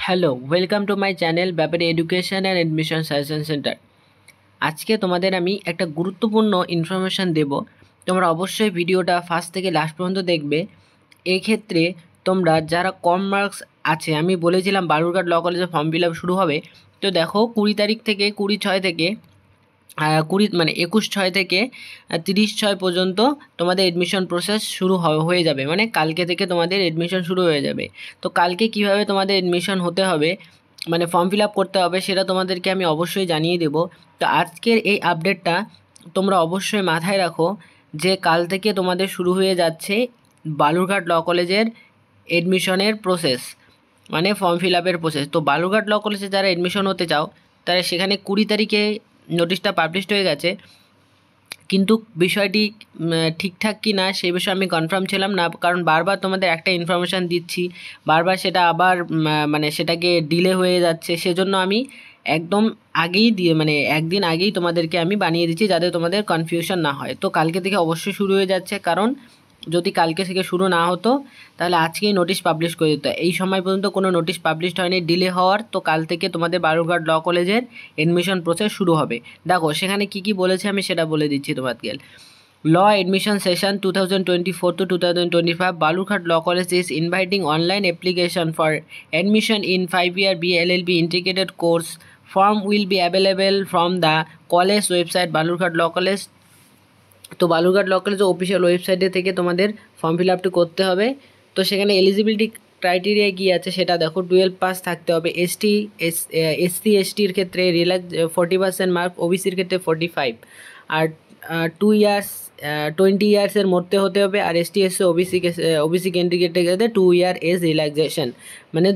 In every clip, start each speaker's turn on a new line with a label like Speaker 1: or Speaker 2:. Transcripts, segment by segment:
Speaker 1: Hello, welcome to my channel ব্যাপারে education and admission suggestion centre. আজকে তোমাদের আমি একটা গুরুত্বপূর্ণ ইনফরমেশান দেব। তোমরা অবশ্যই ভিডিওটা ফার্স্ট থেকে লাস্ট পর্যন্ত দেখবে। এক্ষেত্রে তোমরা যারা কম মার্কস আছে, আমি বলেছিলাম বালুরঘাট ল কলেজে ফর্ম ফিল আপ শুরু হবে। তো দেখো 20 তারিখ থেকে 20/6 থেকে 21/6 থেকে 30/6 পর্যন্ত তোমাদের এডমিশন প্রসেস শুরু হয়ে যাবে, মানে কালকে থেকে তোমাদের এডমিশন শুরু হয়ে যাবে। তো কালকে কিভাবে তোমাদের এডমিশন হতে হবে, মানে ফর্ম ফিল আপ করতে হবে, সেটা তোমাদেরকে আমি অবশ্যই জানিয়ে দেব। তো আজকের এই আপডেটটা তোমরা অবশ্যই মাথায় রাখো যে কাল থেকে তোমাদের শুরু হয়ে যাচ্ছে বালুরঘাট ল কলেজের এডমিশনের প্রসেস, মানে ফর্ম ফিল আপের প্রসেস। তো বালুরঘাট ল কলেজে যারা এডমিশন হতে চাও তারা সেখানে 20 তারিখে নোটিশটা পাবলিশড হয়ে গেছে, কিন্তু বিষয়টি ঠিকঠাক কি না সেই বিষয়ে আমি কনফার্ম ছিলাম না, কারণ বারবার তোমাদের একটা ইনফরমেশান দিচ্ছি, বারবার সেটা আবার মানে সেটাকে ডিলে হয়ে যাচ্ছে। সেজন্য আমি একদম আগেই দিয়ে একদিন আগেই তোমাদেরকে আমি বানিয়ে দিচ্ছি যাতে তোমাদের কনফিউশন না হয়। তো কালকে থেকে অবশ্যই শুরু হয়ে যাচ্ছে, কারণ যদি কালকে থেকে শুরু না হতো তাহলে আজকেই নোটিশ পাবলিশ করে দিত। এই সময় পর্যন্ত কোনো নোটিশ পাবলিশড হয়নি ডিলে হওয়ার। তো কাল থেকে তোমাদের বালুরঘাট ল কলেজের এডমিশন প্রসেস শুরু হবে। দেখো সেখানে কি কি বলেছে আমি সেটা বলে দিচ্ছি তোমাদেরকে। ল admission session 2024 to 2025 Balurghat Law College is inviting online application for admission in 5-year BLLB integrated course. Form will be available from the college website Balurghat Law College. তো বালুরঘাট ল কলেজের অফিসিয়াল ওয়েবসাইটে থেকে তোমাদের ফর্ম ফিল আপটি করতে হবে। তো সেখানে eligibility criteria কী আছে সেটা দেখো। 12 পাস থাকতে হবে, এসসি এসটির ক্ষেত্রে রিল্যাক্স 40% মার্ক, ওবিসির ক্ষেত্রে 45, আর 2 ইয়ার্স 20 ইয়ার্সের মধ্যে হতে হবে, আর এসটি এসসি ওবিসি ক্যান্ডিডেটের ক্ষেত্রে 2 ইয়ার এজ রিল্যাক্সেশন, মানে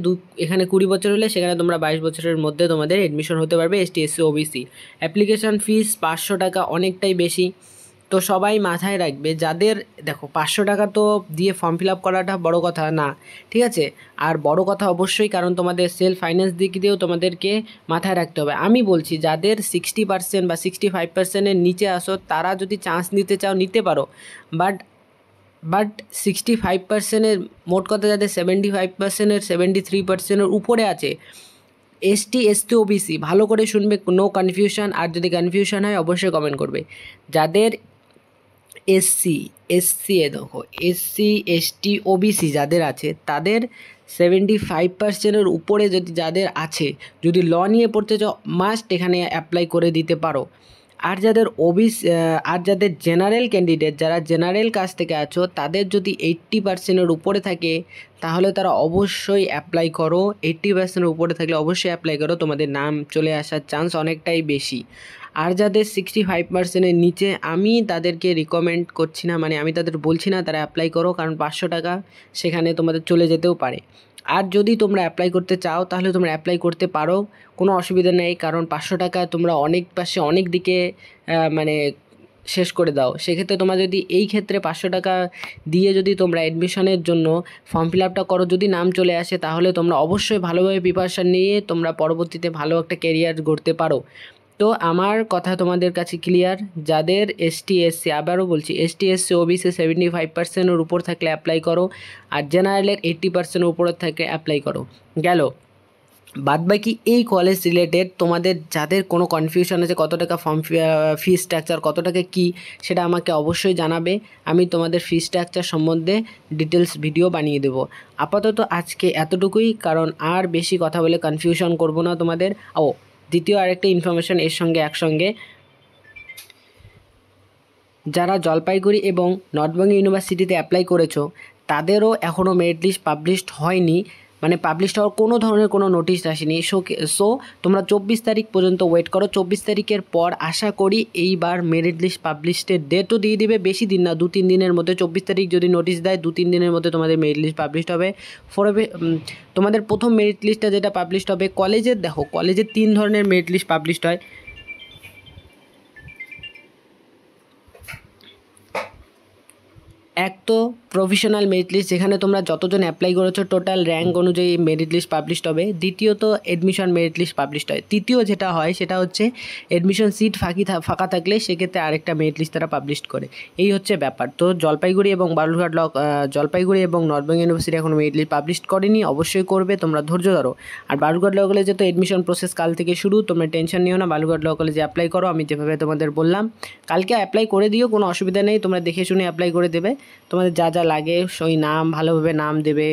Speaker 1: এখানে 20 বছর হলে সেখানে তোমরা 22 বছরের মধ্যে তোমাদের এডমিশন হতে পারবে ST SC OBC. Application fees 500 টাকা, অনেকটাই বেশি। তো সবাই মাথায় রাখবে, যাদের দেখো 500 টাকা তো দিয়ে ফর্ম ফিল আপ করাটা বড়ো কথা না, ঠিক আছে। আর বড় কথা অবশ্যই, কারণ তোমাদের সেলফ ফাইন্যান্স দিক দিয়েও তোমাদেরকে মাথায় রাখতে হবে। আমি বলছি যাদের 60% বা 65%-এর নিচে আসো তারা যদি চান্স নিতে চাও নিতে পারো, বাট 65%-এর মোট কথা যাদের 75%-এর 73%-এর উপরে আছে, এসটি এসটি ওবিসি, ভালো করে শুনবে, নো কনফিউশন। আর যদি কনফিউশন হয় অবশ্যই কমেন্ট করবে। যাদের এসসি দেখো এসসি এসটি ওবিসি যাদের আছে তাদের 75%-এর উপরে যদি যাদের আছে, যদি ল নিয়ে পড়তে চাও মাস্ট এখানে অ্যাপ্লাই করে দিতে পারো। আর যাদের আর যাদের জেনারেল ক্যান্ডিডেট, যারা জেনারেল কাস্ট থেকে আছো, তাদের যদি 80%-এর উপরে থাকে তাহলে তারা অবশ্যই অ্যাপ্লাই করো। 80%-এর উপরে থাকলে অবশ্যই অ্যাপ্লাই করো, তোমাদের নাম চলে আসার চান্স অনেকটাই বেশি। আর যাদের 65%-এর নিচে, আমি তাদেরকে রিকমেন্ড করছি না, মানে আমি তাদের বলছি না তারা অ্যাপ্লাই করো, কারণ 500 টাকা সেখানে তোমাদের চলে যেতেও পারে। আর যদি তোমরা অ্যাপ্লাই করতে চাও তাহলে তোমরা অ্যাপ্লাই করতে পারো, কোনো অসুবিধা নেই, কারণ 500 টাকা তোমরা অনেক পাশে অনেক দিকে মানে শেষ করে দাও। সেক্ষেত্রে তোমরা যদি এই ক্ষেত্রে 500 টাকা দিয়ে যদি তোমরা অ্যাডমিশনের জন্য ফর্ম ফিল আপটা করো, যদি নাম চলে আসে তাহলে তোমরা অবশ্যই ভালোভাবে প্রিপারেশান নিয়ে তোমরা পরবর্তীতে ভালো একটা ক্যারিয়ার গড়তে পারো। তো আমার কথা তোমাদের কাছে ক্লিয়ার, যাদের এসটি এসসি, আবারও বলছি এসটি এসসি ওবিসি 75%-এর উপর থাকলে অ্যাপ্লাই করো, আর জেনারেলের 80%-এর উপরে থাকলে অ্যাপ্লাই করো। গেল বাদবাকি এই কলেজ রিলেটেড তোমাদের যাদের কোনো কনফিউশন আছে, কত টাকা ফর্ম ফি স্ট্রাকচার, কত টাকা কী, সেটা আমাকে অবশ্যই জানাবে। আমি তোমাদের ফি স্ট্রাকচার সম্বন্ধে ডিটেলস ভিডিও বানিয়ে দেবো। আপাতত আজকে এতটুকুই, কারণ আর বেশি কথা বলে কনফিউশন করব না তোমাদের। দ্বিতীয় আরেকটা ইনফরমেশন এর সঙ্গে একসঙ্গে, যারা জলপাইগুড়ি এবং নর্থবেঙ্গল ইউনিভার্সিটিতে অ্যাপ্লাই করেছো তাদেরও এখনও মেরিট লিস্ট পাবলিশড হয়নি, মানে পাবলিশড হওয়ার কোনো ধরনের কোনো নোটিশ আসেনি। সো তোমরা 24 তারিখ পর্যন্ত ওয়েট করো। 24 তারিখের পর আশা করি এইবার মেরিট লিস্ট পাবলিশের ডেটও দিয়ে দিবে, বেশি দিন না, 2-3 দিনের মধ্যে। 24 তারিখ যদি নোটিশ দেয় 2-3 দিনের মধ্যে তোমাদের মেরিট লিস্ট পাবলিশড হবে। তোমাদের প্রথম মেরিট লিস্টটা যেটা পাবলিশড হবে কলেজের, দেখো কলেজের 3 ধরনের মেরিট লিস্ট পাবলিশড হয়। এক তো প্রফেশনাল মেরিট লিস্ট, যেখানে তোমরা যতজন অ্যাপ্লাই করেছো টোটাল র্যাঙ্ক অনুযায়ী মেরিট লিস্ট পাবলিশড হবে। দ্বিতীয়ত এডমিশন মেরিট লিস্ট পাবলিশড হয়। তৃতীয় যেটা হয় সেটা হচ্ছে এডমিশন সিট ফাঁকা থাকলে সেক্ষেত্রে আরেকটা মেরিট লিস্ট তারা পাবলিশ করে। এই হচ্ছে ব্যাপার। তো জলপাইগুড়ি এবং জলপাইগুড়ি এবং নর্থ বেঙ্গল ইউনিভার্সিটি এখনও মেরিট লিস্ট পাবলিশ করেনি, অবশ্যই করবে, তোমরা ধৈর্য ধরো। আর বালুরঘাট ল কলেজে তো এডমিশন প্রসেস কাল থেকে শুরু, তোমরা টেনশন নিও না। বালুরঘাট ল কলেজে অ্যাপ্লাই করো, আমি যেভাবে তোমাদের বললাম কালকে অ্যাপ্লাই করে দিও, কোনো অসুবিধা নেই, তোমরা দেখে শুনে অ্যাপ্লাই করে দেবে। তোমাদের যা যা লাগে ওই নাম ভালোভাবে নাম দেবে,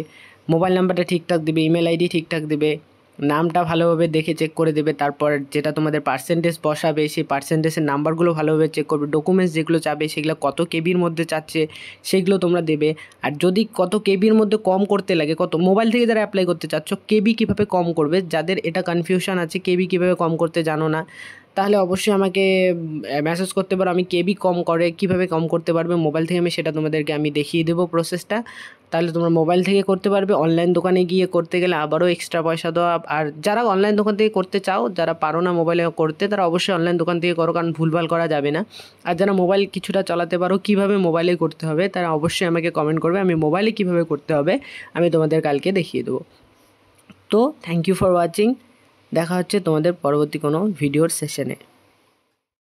Speaker 1: মোবাইল নাম্বারটা ঠিকঠাক দেবে, ইমেল আইডি ঠিকঠাক দেবে, নামটা ভালোভাবে দেখে চেক করে দেবে। তারপর যেটা তোমাদের পার্সেন্টেজ বসাবে সেই পার্সেন্টেজের নাম্বারগুলো ভালোভাবে চেক করবে। ডকুমেন্টস যেগুলো চাবে সেগুলো কত কেবির মধ্যে চাচ্ছে সেগুলো তোমরা দেবে। আর যদি কত কেবির মধ্যে কম করতে লাগে, কত মোবাইল থেকে যারা অ্যাপ্লাই করতে চাচ্ছ কেবি কীভাবে কম করবে, যাদের এটা কনফিউশন আছে কেবি কীভাবে কম করতে জানো না, তাহলে অবশ্যই আমাকে মেসেজ করতে পারো। আমি কেবি কীভাবে কম করতে পারবে মোবাইল থেকে, আমি সেটা তোমাদেরকে দেখিয়ে দেবো প্রসেসটা। তাহলে তোমরা মোবাইল থেকে করতে পারবে। অনলাইন দোকানে গিয়ে করতে গেলে আবারও এক্সট্রা পয়সা দেওয়া। আর যারা অনলাইন দোকান থেকে করতে চাও, যারা পারো না মোবাইলে করতে, তারা অবশ্যই অনলাইন দোকান থেকে করো, কারণ ভুলভাল করা যাবে না। আর যারা মোবাইল কিছুটা চালাতে পারো, কীভাবে মোবাইলে করতে হবে তারা অবশ্যই আমাকে কমেন্ট করবে, আমি মোবাইলে কীভাবে করতে হবে আমি তোমাদের কালকে দেখিয়ে দেবো। তো থ্যাংক ইউ ফর ওয়াচিং, দেখা হচ্ছে তোমাদের পরবর্তী কোনো ভিডিওর সেশনে।